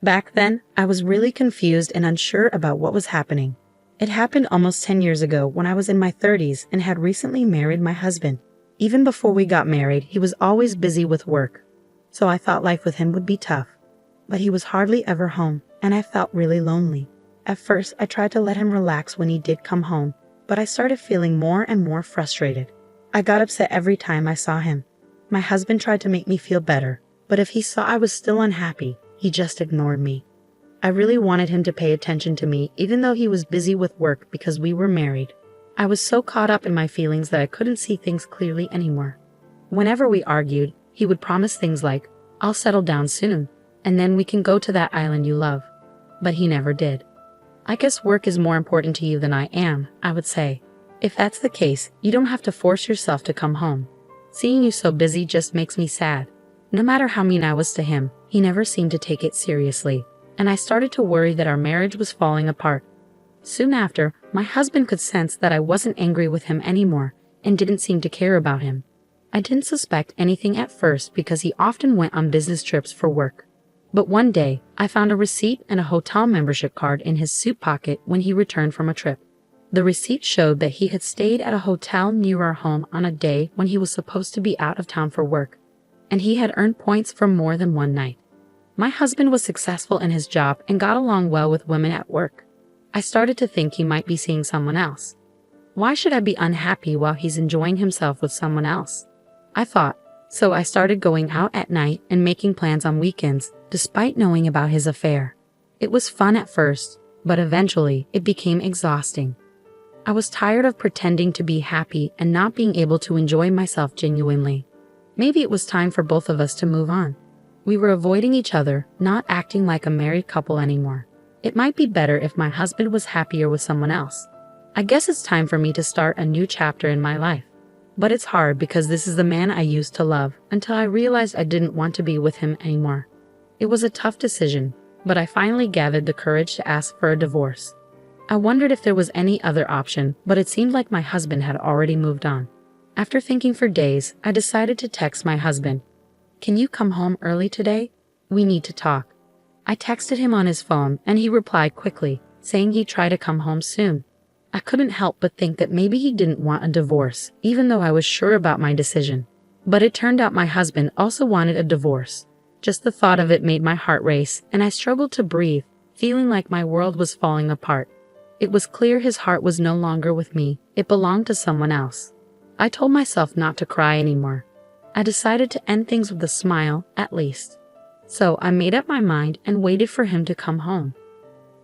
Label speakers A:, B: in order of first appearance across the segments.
A: Back then, I was really confused and unsure about what was happening. It happened almost 10 years ago when I was in my 30s and had recently married my husband. Even before we got married, he was always busy with work, so I thought life with him would be tough. But he was hardly ever home, and I felt really lonely. At first, I tried to let him relax when he did come home, but I started feeling more and more frustrated. I got upset every time I saw him. My husband tried to make me feel better, but if he saw I was still unhappy, he just ignored me. I really wanted him to pay attention to me, even though he was busy with work because we were married. I was so caught up in my feelings that I couldn't see things clearly anymore. Whenever we argued, he would promise things like, "I'll settle down soon, and then we can go to that island you love." But he never did. "I guess work is more important to you than I am," I would say. "If that's the case, you don't have to force yourself to come home. Seeing you so busy just makes me sad." No matter how mean I was to him, he never seemed to take it seriously, and I started to worry that our marriage was falling apart. Soon after, my husband could sense that I wasn't angry with him anymore and didn't seem to care about him. I didn't suspect anything at first because he often went on business trips for work. But one day, I found a receipt and a hotel membership card in his suit pocket when he returned from a trip. The receipt showed that he had stayed at a hotel near our home on a day when he was supposed to be out of town for work, and he had earned points for more than one night. My husband was successful in his job and got along well with women at work. I started to think he might be seeing someone else. Why should I be unhappy while he's enjoying himself with someone else? I thought. So I started going out at night and making plans on weekends, despite knowing about his affair. It was fun at first, but eventually it became exhausting. I was tired of pretending to be happy and not being able to enjoy myself genuinely. Maybe it was time for both of us to move on. We were avoiding each other, not acting like a married couple anymore. It might be better if my husband was happier with someone else. I guess it's time for me to start a new chapter in my life. But it's hard because this is the man I used to love until I realized I didn't want to be with him anymore. It was a tough decision, but I finally gathered the courage to ask for a divorce. I wondered if there was any other option, but it seemed like my husband had already moved on. After thinking for days, I decided to text my husband. "Can you come home early today? We need to talk." I texted him on his phone and he replied quickly, saying he'd try to come home soon. I couldn't help but think that maybe he didn't want a divorce, even though I was sure about my decision. But it turned out my husband also wanted a divorce. Just the thought of it made my heart race, and I struggled to breathe, feeling like my world was falling apart. It was clear his heart was no longer with me, it belonged to someone else. I told myself not to cry anymore. I decided to end things with a smile, at least. So I made up my mind and waited for him to come home.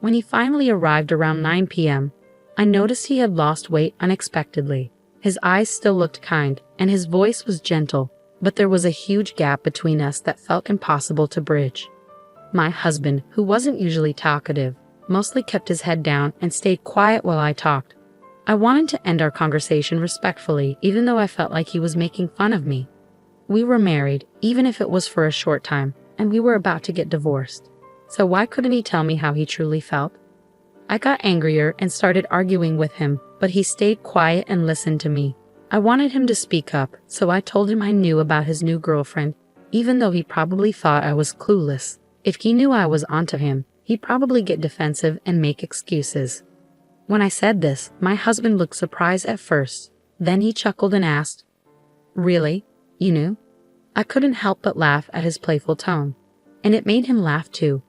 A: When he finally arrived around 9 p.m., I noticed he had lost weight unexpectedly. His eyes still looked kind, and his voice was gentle, but there was a huge gap between us that felt impossible to bridge. My husband, who wasn't usually talkative, mostly kept his head down and stayed quiet while I talked. I wanted to end our conversation respectfully, even though I felt like he was making fun of me. We were married, even if it was for a short time, and we were about to get divorced. So why couldn't he tell me how he truly felt? I got angrier and started arguing with him, but he stayed quiet and listened to me. I wanted him to speak up, so I told him I knew about his new girlfriend, even though he probably thought I was clueless. If he knew I was onto him, he'd probably get defensive and make excuses. When I said this, my husband looked surprised at first. Then he chuckled and asked, "Really? You knew?" I couldn't help but laugh at his playful tone, and it made him laugh too.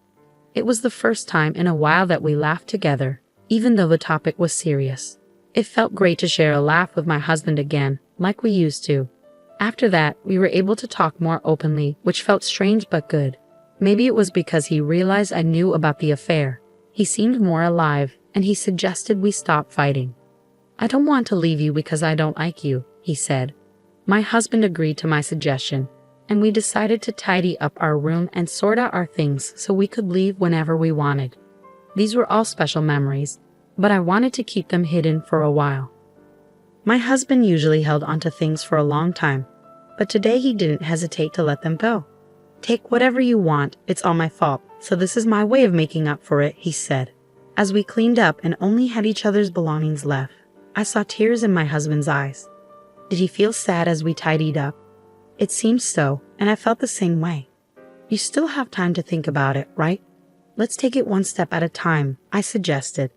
A: It was the first time in a while that we laughed together, even though the topic was serious. It felt great to share a laugh with my husband again, like we used to. After that, we were able to talk more openly, which felt strange but good. Maybe it was because he realized I knew about the affair. He seemed more alive, and he suggested we stop fighting. "I don't want to leave you because I don't like you," he said. My husband agreed to my suggestion, and we decided to tidy up our room and sort out our things so we could leave whenever we wanted. These were all special memories, but I wanted to keep them hidden for a while. My husband usually held onto things for a long time, but today he didn't hesitate to let them go. "Take whatever you want, it's all my fault, so this is my way of making up for it," he said. As we cleaned up and only had each other's belongings left, I saw tears in my husband's eyes. Did he feel sad as we tidied up? It seemed so, and I felt the same way. "You still have time to think about it, right?" Let's take it one step at a time, I suggested.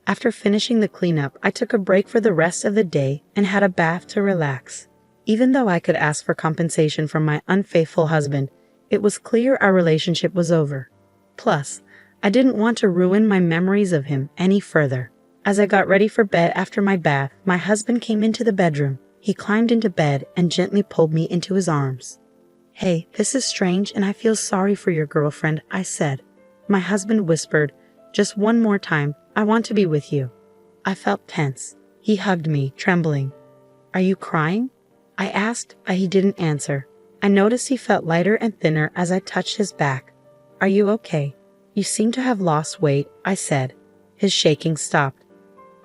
A: After finishing the cleanup, I took a break for the rest of the day and had a bath to relax. Even though I could ask for compensation from my unfaithful husband, it was clear our relationship was over. Plus, I didn't want to ruin my memories of him any further. As I got ready for bed after my bath, my husband came into the bedroom. He climbed into bed and gently pulled me into his arms. "Hey, this is strange and I feel sorry for your girlfriend," I said. My husband whispered, "Just one more time, I want to be with you." I felt tense. He hugged me, trembling. "Are you crying?" I asked, but he didn't answer. I noticed he felt lighter and thinner as I touched his back. "Are you okay? You seem to have lost weight," I said. His shaking stopped.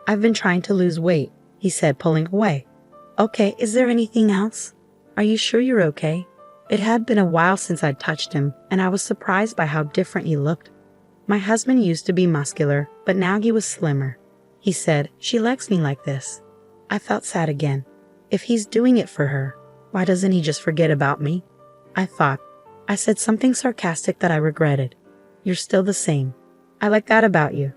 A: "I've been trying to lose weight," he said, pulling away. "Okay, is there anything else? Are you sure you're okay?" It had been a while since I'd touched him, and I was surprised by how different he looked. My husband used to be muscular, but now he was slimmer. He said, "She likes me like this." I felt sad again. If he's doing it for her, why doesn't he just forget about me? I thought. I said something sarcastic that I regretted. "You're still the same. I like that about you.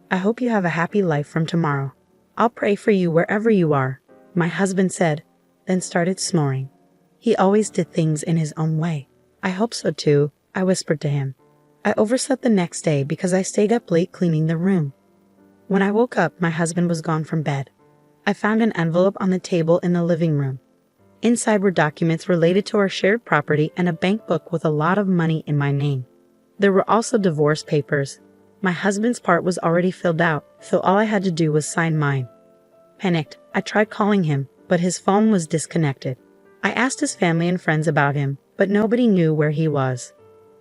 A: I hope you have a happy life from tomorrow. I'll pray for you wherever you are," my husband said, then started snoring. He always did things in his own way. "I hope so too," I whispered to him. I overslept the next day because I stayed up late cleaning the room. When I woke up, my husband was gone from bed. I found an envelope on the table in the living room. Inside were documents related to our shared property and a bank book with a lot of money in my name. There were also divorce papers. My husband's part was already filled out, so all I had to do was sign mine. Panicked, I tried calling him, but his phone was disconnected. I asked his family and friends about him, but nobody knew where he was.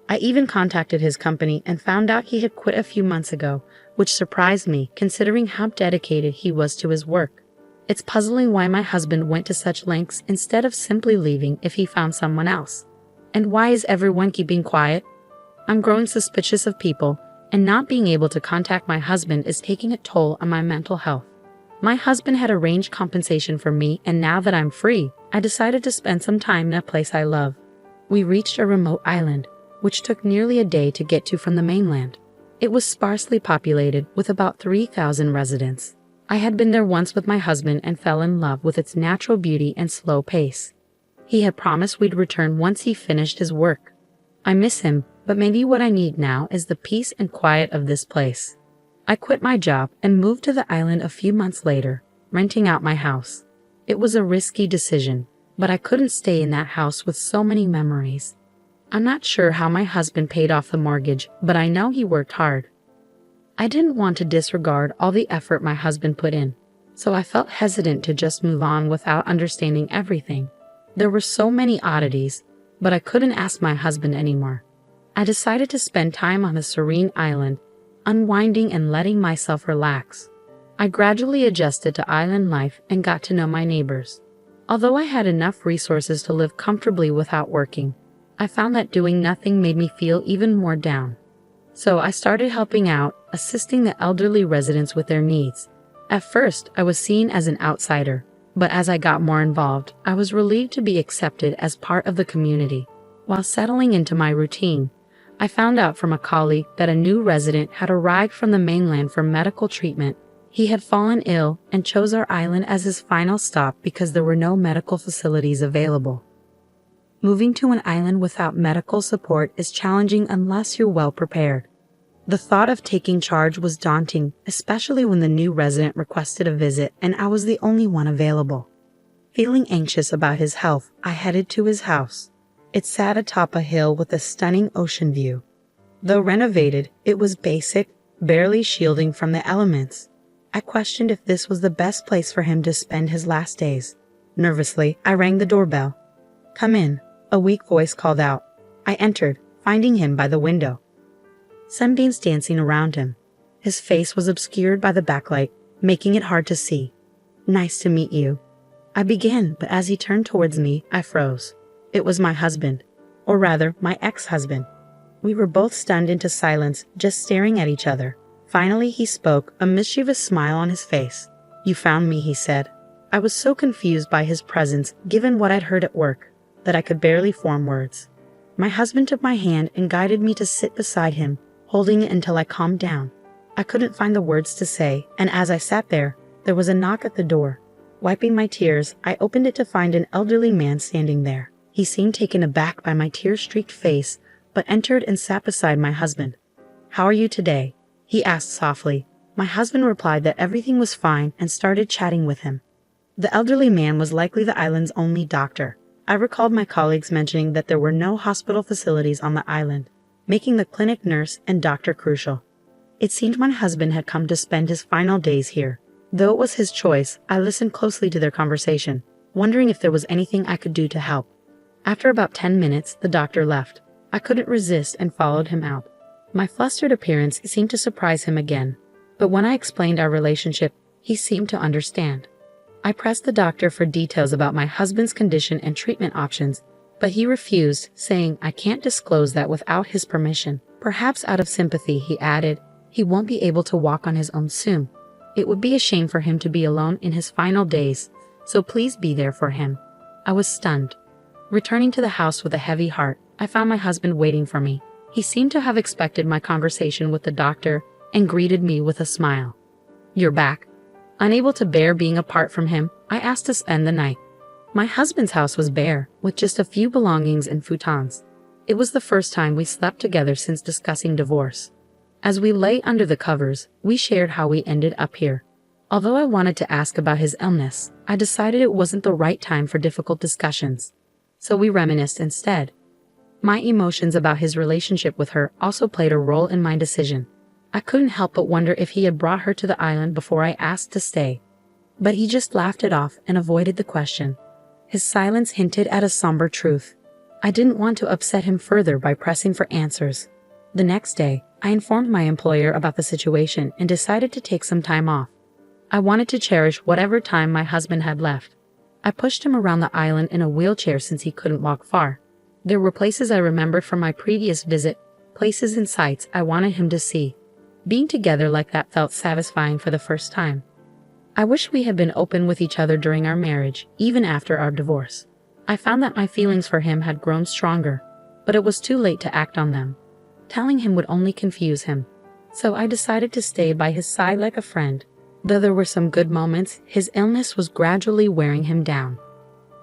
A: I even contacted his company and found out he had quit a few months ago, which surprised me considering how dedicated he was to his work. It's puzzling why my husband went to such lengths instead of simply leaving if he found someone else. And why is everyone keeping quiet? I'm growing suspicious of people, and not being able to contact my husband is taking a toll on my mental health. My husband had arranged compensation for me, and now that I'm free, I decided to spend some time in a place I love. We reached a remote island, which took nearly a day to get to from the mainland. It was sparsely populated, with about 3,000 residents. I had been there once with my husband and fell in love with its natural beauty and slow pace. He had promised we'd return once he finished his work. I miss him, but maybe what I need now is the peace and quiet of this place. I quit my job and moved to the island a few months later, renting out my house. It was a risky decision, but I couldn't stay in that house with so many memories. I'm not sure how my husband paid off the mortgage, but I know he worked hard. I didn't want to disregard all the effort my husband put in, so I felt hesitant to just move on without understanding everything. There were so many oddities, but I couldn't ask my husband anymore. I decided to spend time on a serene island, unwinding and letting myself relax. I gradually adjusted to island life and got to know my neighbors. Although I had enough resources to live comfortably without working, I found that doing nothing made me feel even more down. So I started helping out, assisting the elderly residents with their needs. At first, I was seen as an outsider, but as I got more involved, I was relieved to be accepted as part of the community. While settling into my routine, I found out from a colleague that a new resident had arrived from the mainland for medical treatment. He had fallen ill and chose our island as his final stop because there were no medical facilities available. Moving to an island without medical support is challenging unless you're well prepared. The thought of taking charge was daunting, especially when the new resident requested a visit and I was the only one available. Feeling anxious about his health, I headed to his house. It sat atop a hill with a stunning ocean view. Though renovated, it was basic, barely shielding from the elements. I questioned if this was the best place for him to spend his last days. Nervously, I rang the doorbell. "Come in," a weak voice called out. I entered, finding him by the window. Sunbeams dancing around him. His face was obscured by the backlight, making it hard to see. "Nice to meet you," I began, but as he turned towards me, I froze. It was my husband, or rather, my ex-husband. We were both stunned into silence, just staring at each other. Finally, he spoke, a mischievous smile on his face. "You found me," he said. I was so confused by his presence, given what I'd heard at work, that I could barely form words. My husband took my hand and guided me to sit beside him, holding it until I calmed down. I couldn't find the words to say, and as I sat there was a knock at the door. Wiping my tears, I opened it to find an elderly man standing there. He seemed taken aback by my tear-streaked face, but entered and sat beside my husband. "How are you today?" he asked softly. My husband replied that everything was fine and started chatting with him. The elderly man was likely the island's only doctor. I recalled my colleagues mentioning that there were no hospital facilities on the island, making the clinic nurse and doctor crucial. It seemed my husband had come to spend his final days here. Though it was his choice, I listened closely to their conversation, wondering if there was anything I could do to help. After about 10 minutes, the doctor left. I couldn't resist and followed him out. My flustered appearance seemed to surprise him again, but when I explained our relationship, he seemed to understand. I pressed the doctor for details about my husband's condition and treatment options, but he refused, saying I can't disclose that without his permission. Perhaps out of sympathy, he added, he won't be able to walk on his own soon. It would be a shame for him to be alone in his final days, so please be there for him. I was stunned. Returning to the house with a heavy heart, I found my husband waiting for me. He seemed to have expected my conversation with the doctor and greeted me with a smile. "You're back." Unable to bear being apart from him, I asked to spend the night. My husband's house was bare, with just a few belongings and futons. It was the first time we slept together since discussing divorce. As we lay under the covers, we shared how we ended up here. Although I wanted to ask about his illness, I decided it wasn't the right time for difficult discussions. So we reminisced instead. My emotions about his relationship with her also played a role in my decision. I couldn't help but wonder if he had brought her to the island before I asked to stay. But he just laughed it off and avoided the question. His silence hinted at a somber truth. I didn't want to upset him further by pressing for answers. The next day, I informed my employer about the situation and decided to take some time off. I wanted to cherish whatever time my husband had left. I pushed him around the island in a wheelchair since he couldn't walk far. There were places I remembered from my previous visit, places and sights I wanted him to see. Being together like that felt satisfying for the first time. I wish we had been open with each other during our marriage, even after our divorce. I found that my feelings for him had grown stronger, but it was too late to act on them. Telling him would only confuse him. So I decided to stay by his side like a friend. Though there were some good moments, his illness was gradually wearing him down.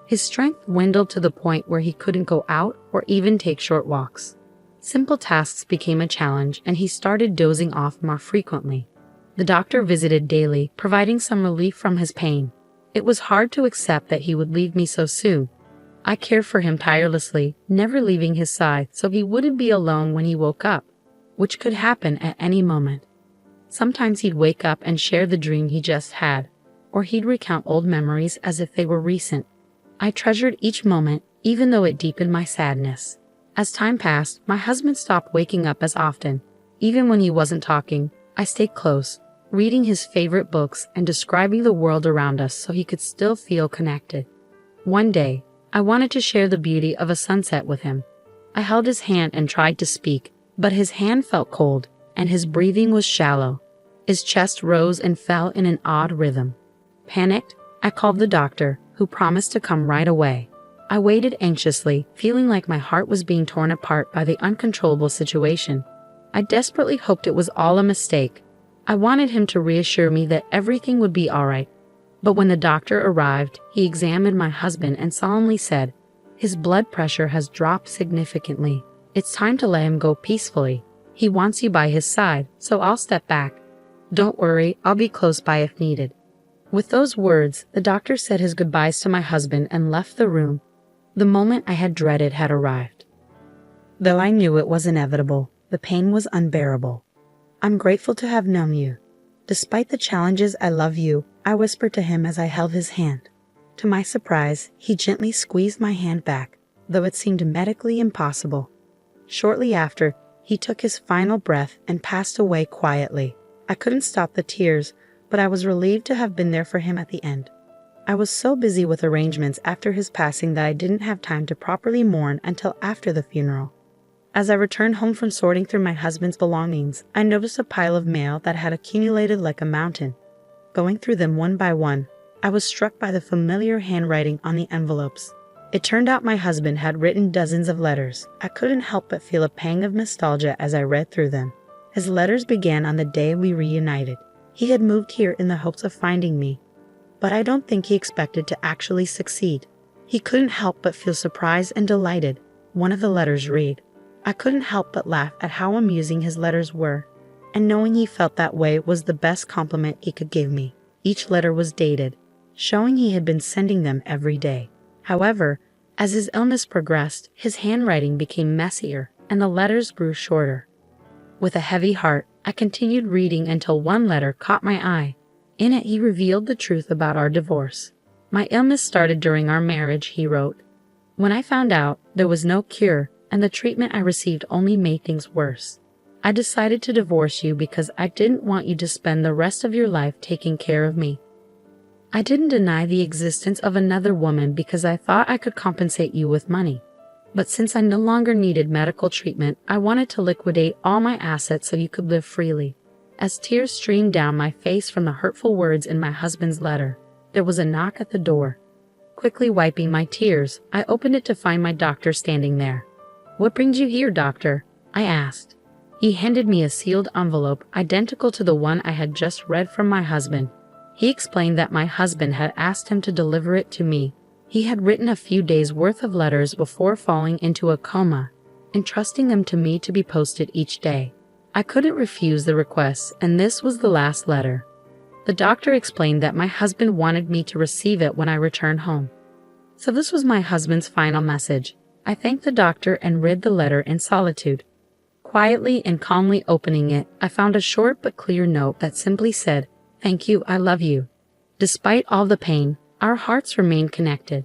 A: His strength dwindled to the point where he couldn't go out or even take short walks. Simple tasks became a challenge and he started dozing off more frequently. The doctor visited daily, providing some relief from his pain. It was hard to accept that he would leave me so soon. I cared for him tirelessly, never leaving his side so he wouldn't be alone when he woke up, which could happen at any moment. Sometimes he'd wake up and share the dream he just had, or he'd recount old memories as if they were recent. I treasured each moment, even though it deepened my sadness. As time passed, my husband stopped waking up as often. Even when he wasn't talking, I stayed close, reading his favorite books and describing the world around us so he could still feel connected. One day, I wanted to share the beauty of a sunset with him. I held his hand and tried to speak, but his hand felt cold, and his breathing was shallow. His chest rose and fell in an odd rhythm. Panicked, I called the doctor, who promised to come right away. I waited anxiously, feeling like my heart was being torn apart by the uncontrollable situation. I desperately hoped it was all a mistake. I wanted him to reassure me that everything would be all right. But when the doctor arrived, he examined my husband and solemnly said, "His blood pressure has dropped significantly. It's time to let him go peacefully. He wants you by his side, so I'll step back. Don't worry, I'll be close by if needed." With those words, the doctor said his goodbyes to my husband and left the room. The moment I had dreaded had arrived. Though I knew it was inevitable, the pain was unbearable. "I'm grateful to have known you. Despite the challenges, I love you," I whispered to him as I held his hand. To my surprise, he gently squeezed my hand back, though it seemed medically impossible. Shortly after, he took his final breath and passed away quietly. I couldn't stop the tears, but I was relieved to have been there for him at the end. I was so busy with arrangements after his passing that I didn't have time to properly mourn until after the funeral. As I returned home from sorting through my husband's belongings, I noticed a pile of mail that had accumulated like a mountain. Going through them one by one, I was struck by the familiar handwriting on the envelopes. It turned out my husband had written dozens of letters. I couldn't help but feel a pang of nostalgia as I read through them. His letters began on the day we reunited. He had moved here in the hopes of finding me, but I don't think he expected to actually succeed. He couldn't help but feel surprised and delighted. One of the letters read, I couldn't help but laugh at how amusing his letters were, and knowing he felt that way was the best compliment he could give me. Each letter was dated, showing he had been sending them every day. However, as his illness progressed, his handwriting became messier and the letters grew shorter. With a heavy heart, I continued reading until one letter caught my eye. In it, he revealed the truth about our divorce. My illness started during our marriage, he wrote. When I found out, there was no cure, and the treatment I received only made things worse. I decided to divorce you because I didn't want you to spend the rest of your life taking care of me. I didn't deny the existence of another woman because I thought I could compensate you with money. But since I no longer needed medical treatment, I wanted to liquidate all my assets so you could live freely. As tears streamed down my face from the hurtful words in my husband's letter, there was a knock at the door. Quickly wiping my tears, I opened it to find my doctor standing there. What brings you here, doctor? I asked. He handed me a sealed envelope identical to the one I had just read from my husband. He explained that my husband had asked him to deliver it to me. He had written a few days' worth of letters before falling into a coma, entrusting them to me to be posted each day. I couldn't refuse the request, and this was the last letter. The doctor explained that my husband wanted me to receive it when I returned home. So this was my husband's final message. I thanked the doctor and read the letter in solitude. Quietly and calmly opening it, I found a short but clear note that simply said, "Thank you, I love you." Despite all the pain, our hearts remained connected.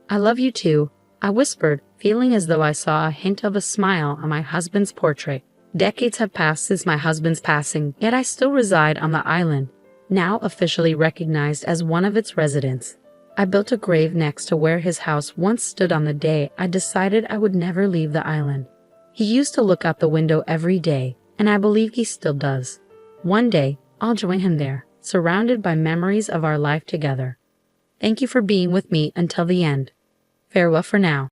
A: "I love you too," I whispered, feeling as though I saw a hint of a smile on my husband's portrait. Decades have passed since my husband's passing, yet I still reside on the island, now officially recognized as one of its residents. I built a grave next to where his house once stood on the day I decided I would never leave the island. He used to look out the window every day, and I believe he still does. One day, I'll join him there, surrounded by memories of our life together. Thank you for being with me until the end. Farewell for now.